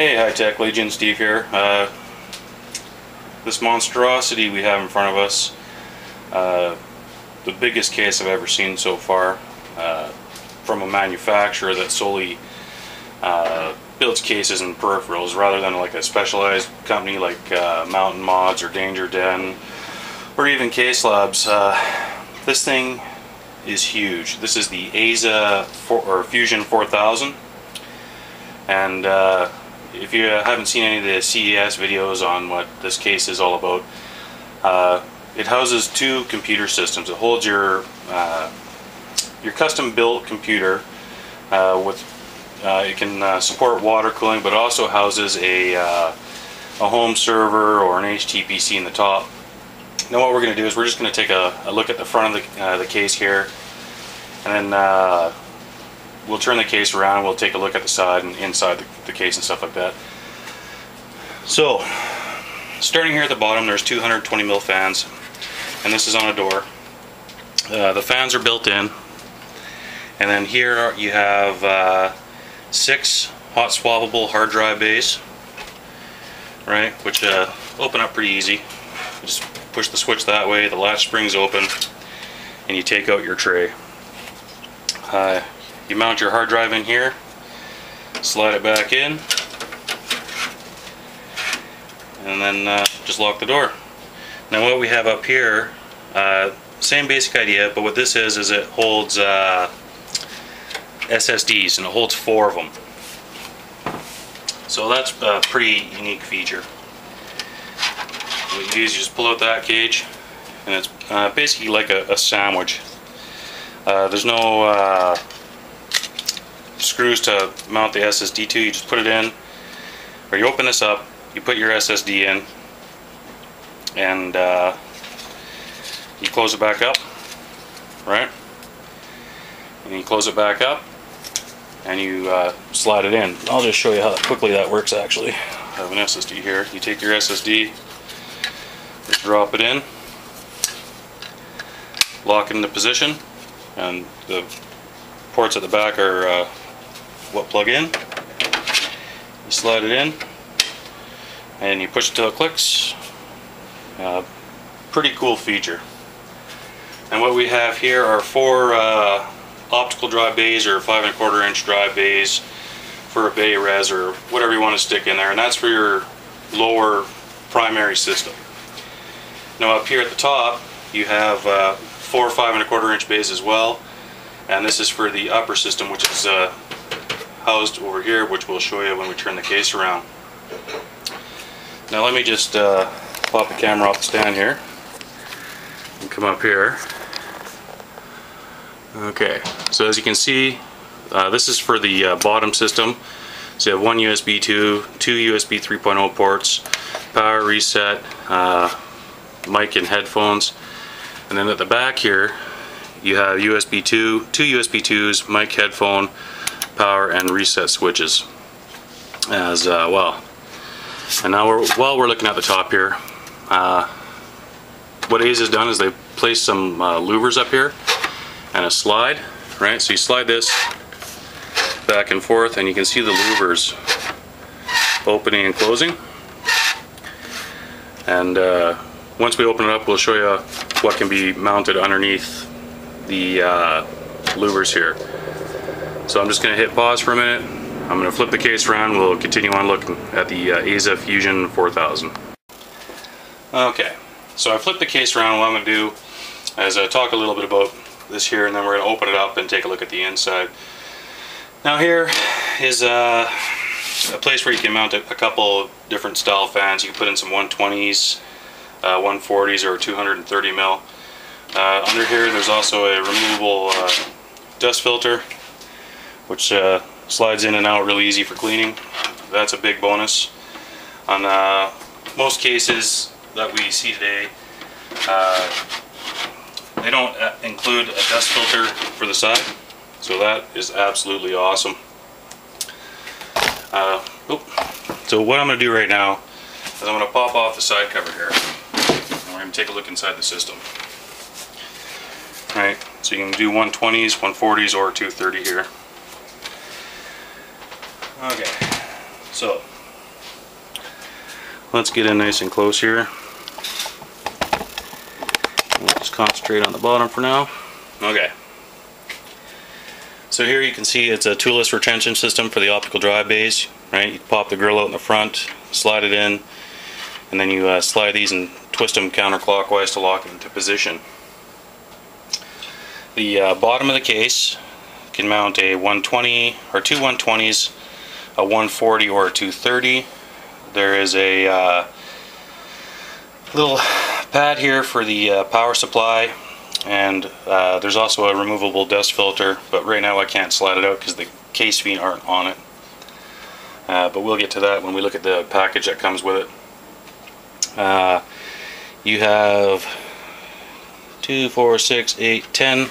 Hey, high-tech Legion, Steve here. This monstrosity we have in front of us, the biggest case I've ever seen so far, from a manufacturer that solely builds cases and peripherals rather than like a specialized company like Mountain Mods or Danger Den or even Case Labs. This thing is huge. This is the AZZA Fusion 4000, and if you haven't seen any of the CES videos on what this case is all about, it houses two computer systems. It holds your custom-built computer with it can support water cooling, but it also houses a home server or an HTPC in the top. Now what we're going to do is we're just going to take a look at the front of the case here, and then we'll turn the case around, we'll take a look at the side and inside the case and stuff like that. So, starting here at the bottom, there's 220mm fans, and this is on a door. The fans are built in, and then here you have 6 hot swappable hard drive bays, right, which open up pretty easy. You just push the switch that way, the latch springs open, and you take out your tray. You mount your hard drive in here, slide it back in, and then just lock the door. Now what we have up here, same basic idea, but what this is it holds SSDs, and it holds 4 of them. So that's a pretty unique feature. What you do is you just pull out that cage, and it's basically like a sandwich. There's no screws to mount the SSD to. You just put it in, or you open this up, you put your SSD in, and you close it back up, right? And you close it back up, and you slide it in. I'll just show you how quickly that works actually. I have an SSD here. You take your SSD, just drop it in, lock it into position, and the ports at the back are what plug in. You slide it in, and you push it till it clicks. Pretty cool feature. And what we have here are 4 optical drive bays or 5 1/4 inch drive bays for a bay res or whatever you want to stick in there, and that's for your lower primary system. Now up here at the top you have 4 5 1/4 inch bays as well, and this is for the upper system, which is housed over here, which we'll show you when we turn the case around. Now let me just pop the camera off the stand here and come up here. Okay, so as you can see, this is for the bottom system. So you have 1 USB 2, 2 USB 3.0 ports, power reset, mic and headphones, and then at the back here you have USB 2, 2 USB 2s, mic, headphone, power, and reset switches as well. And now while we're looking at the top here, what AZZA's done is they've placed some louvers up here and a slide, right? So you slide this back and forth, and you can see the louvers opening and closing. And once we open it up, we'll show you what can be mounted underneath the louvers here. So I'm just going to hit pause for a minute. I'm going to flip the case around. We'll continue on looking at the AZZA Fusion 4000. Okay, so I flipped the case around. What I'm going to do is talk a little bit about this here, and then we're going to open it up and take a look at the inside. Now here is a place where you can mount a couple different style fans. You can put in some 120s, 140s, or 230mm. Under here there's also a removable dust filter, which slides in and out really easy for cleaning. That's a big bonus. On most cases that we see today, they don't include a dust filter for the side, so that is absolutely awesome. So what I'm going to do right now is I'm going to pop off the side cover here, and we're going to take a look inside the system. Right, so you can do 120s, 140s, or 230 here. Okay, so let's get in nice and close here. We'll just concentrate on the bottom for now. Okay. So here you can see it's a toolless retention system for the optical drive bays, right? You pop the grill out in the front, slide it in, and then you slide these and twist them counterclockwise to lock it into position. The bottom of the case can mount a 120 or two 120s, a 140 or a 230. There is a little pad here for the power supply, and there's also a removable dust filter, but right now I can't slide it out because the case feet aren't on it. But we'll get to that when we look at the package that comes with it. You have 2, 4, 6, 8, 10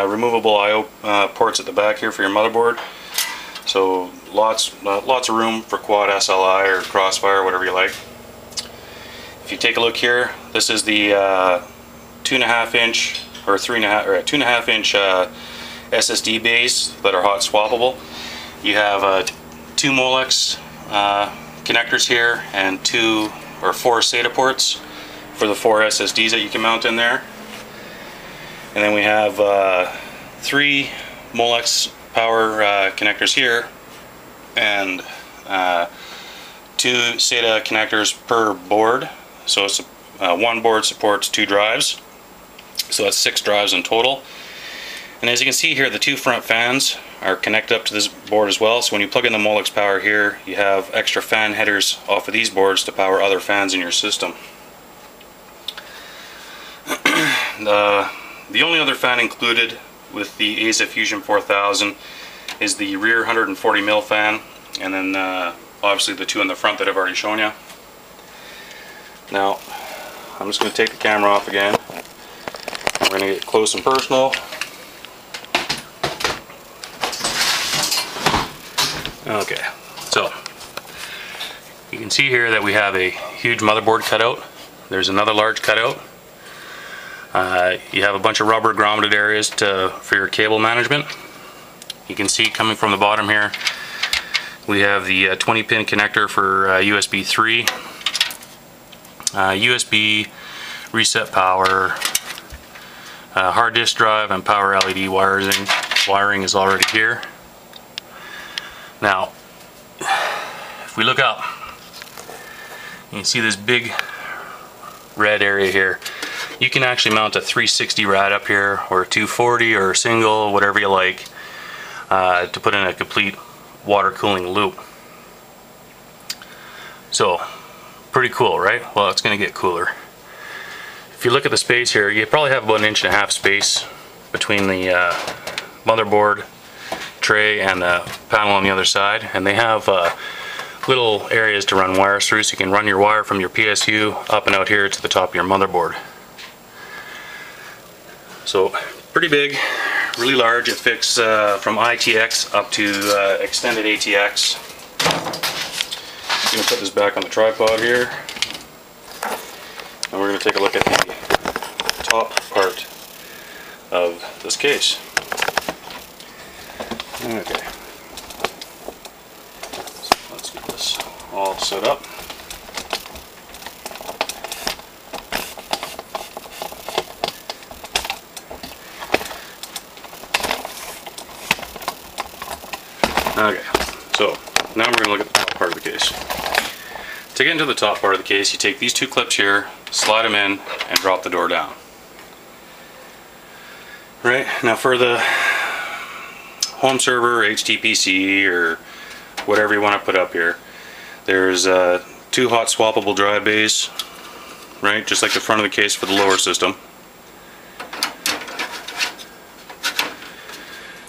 removable I/O ports at the back here for your motherboard. So lots of room for quad SLI or crossfire, whatever you like. If you take a look here, this is the 2.5 inch or 3.5 or 2.5 inch SSD bays that are hot swappable. You have 2 Molex connectors here and 2 or 4 SATA ports for the 4 SSDs that you can mount in there. And then we have 3 Molex power connectors here and 2 SATA connectors per board. So it's one board supports 2 drives. So that's 6 drives in total. And as you can see here, the 2 front fans are connected up to this board as well. So when you plug in the Molex power here, you have extra fan headers off of these boards to power other fans in your system. The only other fan included with the AZZA Fusion 4000 is the rear 140mm fan, and then obviously the 2 in the front that I've already shown you. Now I'm just going to take the camera off again. We're going to get close and personal. Okay, so you can see here that we have a huge motherboard cutout. There's another large cutout. You have a bunch of rubber grommeted areas for your cable management. You can see coming from the bottom here, we have the 20-pin connector for USB 3, USB, reset power, hard disk drive, and power LED wiring is already here. Now, if we look up, you can see this big red area here. You can actually mount a 360 rad up here, or a 240, or a single, whatever you like, to put in a complete water cooling loop. So, pretty cool, right? Well, it's going to get cooler. If you look at the space here, you probably have about 1.5 inches space between the motherboard tray and the panel on the other side, and they have little areas to run wires through, so you can run your wire from your PSU up and out here to the top of your motherboard. So pretty big, really large. It fits from ITX up to extended ATX. I'm going to put this back on the tripod here, and we're going to take a look at the top part of this case. Okay, so let's get this all set up. Okay, so now we're going to look at the top part of the case. To get into the top part of the case, you take these 2 clips here, slide them in, and drop the door down. Right, now for the home server, HTPC, or whatever you want to put up here, there's 2 hot swappable drive bays, right, just like the front of the case for the lower system.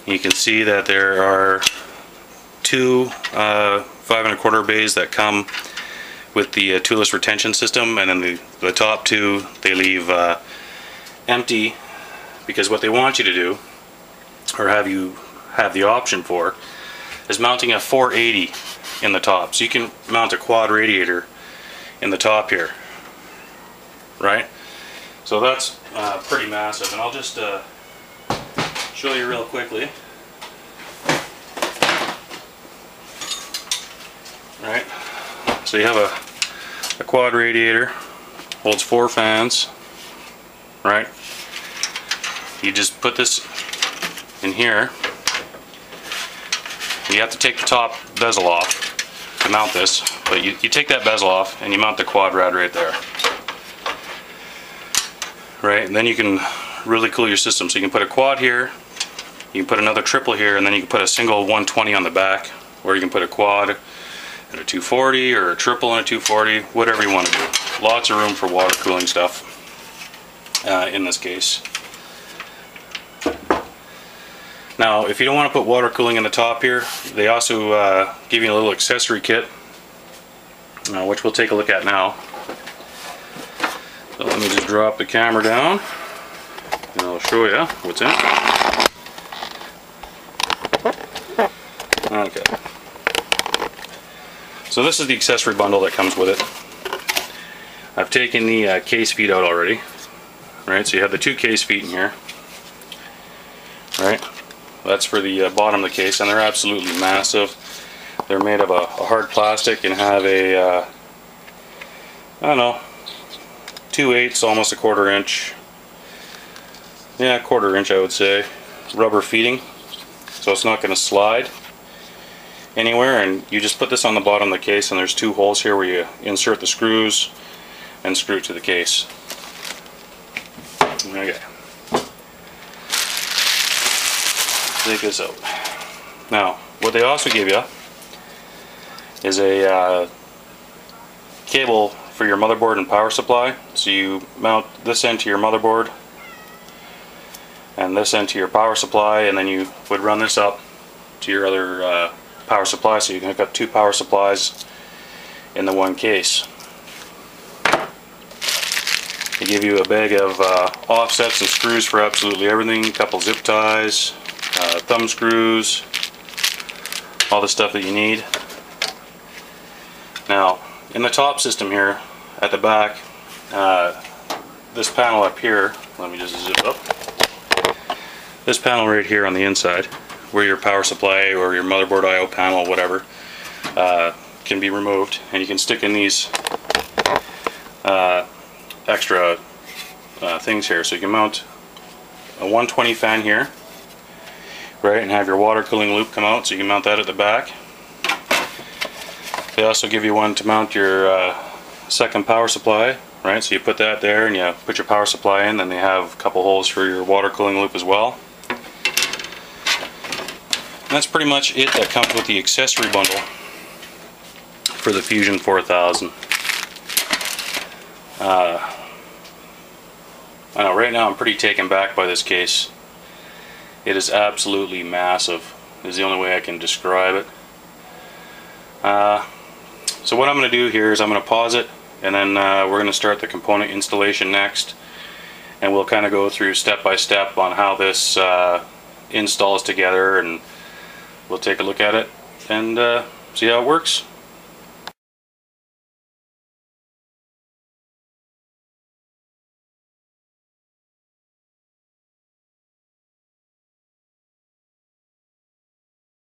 You can see that there are 2 5.25 bays that come with the toolless retention system, and then the top 2 they leave empty, because what they want you to do, or have you have the option for, is mounting a 480 in the top. So you can mount a quad radiator in the top here, right? So that's pretty massive, and I'll just show you real quickly. Right, so you have a a quad radiator, holds 4 fans, right? You just put this in here. You have to take the top bezel off to mount this, but you take that bezel off and you mount the quad rad right there. Right, and then you can really cool your system. So you can put a quad here, you can put another triple here, and then you can put a single 120 on the back, or you can put a quad and a 240 or a triple and a 240, whatever you want to do. Lots of room for water cooling stuff in this case. Now, if you don't want to put water cooling in the top here, they also give you a little accessory kit, which we'll take a look at now. So let me just drop the camera down, and I'll show you what's in it. Okay. So this is the accessory bundle that comes with it. I've taken the case feet out already. Right, so you have the 2 case feet in here. Right. That's for the bottom of the case, and they're absolutely massive. They're made of a hard plastic and have a, I don't know, 2/8, almost a 1/4 inch. Yeah, 1/4 inch I would say. Rubber feeding, so it's not going to slide anywhere. And you just put this on the bottom of the case, and there's 2 holes here where you insert the screws and screw it to the case. Okay. Take this out. Now, what they also give you is a cable for your motherboard and power supply. So you mount this end to your motherboard and this end to your power supply, and then you would run this up to your other power supply, so you can hook up 2 power supplies in the one case. They give you a bag of offsets and screws for absolutely everything, a couple zip ties, thumb screws, all the stuff that you need. Now, in the top system here, at the back, this panel up here, let me just zip up, this panel right here on the inside, where your power supply or your motherboard I/O panel, whatever, can be removed, and you can stick in these extra things here. So you can mount a 120 fan here, right, and have your water cooling loop come out, so you can mount that at the back. They also give you one to mount your second power supply, right, so you put that there and you put your power supply in, then they have a couple holes for your water cooling loop as well. And that's pretty much it that comes with the accessory bundle for the Fusion 4000. I know, right now I'm pretty taken back by this case. It is absolutely massive, is the only way I can describe it. So what I'm going to do here is I'm going to pause it, and then we're going to start the component installation next, and we'll kind of go through step by step on how this installs together, and we'll take a look at it and see how it works.